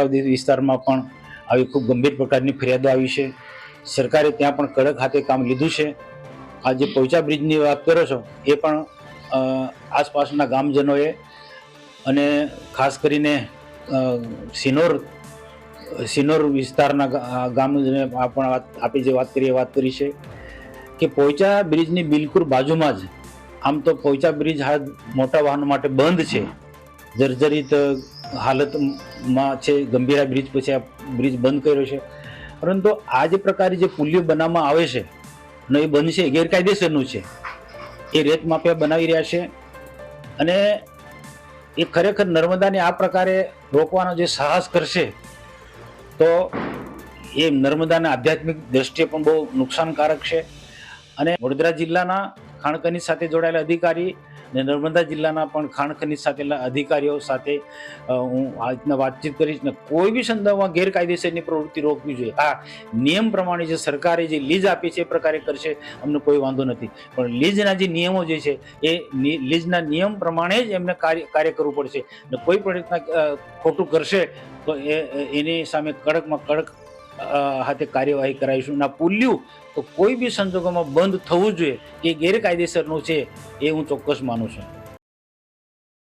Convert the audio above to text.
વિસ્તારમાં પણ આવી ખૂબ ગંભીર પ્રકારની ફરિયાદો આવી છે. સરકારે ત્યાં પણ કડક હાથે કામ લીધું છે. આ જે પોઈચા બ્રિજની વાત કરો છો એ પણ આસપાસના ગામજનોએ અને ખાસ કરીને સિનોર વિસ્તારના ગામજનોએ પણ આપી જે વાત કરી છે કે પોઈચા બ્રિજની બિલકુલ બાજુમાં જ, આમ તો પોઈચા બ્રિજ હાલ મોટા વાહનો માટે બંધ છે, જર્જરિત હાલતમાં છે. ગંભીરા બ્રિજ પછી આ બ્રિજ બંધ કર્યો છે, પરંતુ આ જે પ્રકારે જે પુલિયો બનાવવામાં આવે છે ને એ બંધ છે, ગેરકાયદેસરનું છે. એ રેત માફિયા બનાવી રહ્યા છે અને એ ખરેખર નર્મદાને આ પ્રકારે રોકવાનો જે સાહસ કરશે તો એ નર્મદાના આધ્યાત્મિક દ્રષ્ટિએ પણ બહુ નુકસાનકારક છે. અને વડોદરા જિલ્લાના ખાણ ખનીજ સાથે જોડાયેલા અધિકારી અને નર્મદા જિલ્લાના પણ ખાણ ખનીજ સાથેના અધિકારીઓ સાથે હું આજના વાતચીત કરીશ ને કોઈ બી સંદર્ભમાં ગેરકાયદેસરની પ્રવૃત્તિ રોકવી જોઈએ. આ નિયમ પ્રમાણે જે સરકારે જે લીઝ આપી છે એ પ્રકારે કરશે, અમને કોઈ વાંધો નથી, પણ લીઝના જે નિયમો જે છે એ લીઝના નિયમ પ્રમાણે જ એમને કાર્ય કરવું પડશે. ને કોઈ પણ રીતના ખોટું કરશે તો એની સામે કડકમાં કડક હાથે કાર્યવાહી કરાવીશું. ના પુલ્યું તો કોઈ બી સંજોગોમાં બંધ થવું જોઈએ, એ ગેરકાયદેસરનું છે એ હું ચોક્કસ માનું છું.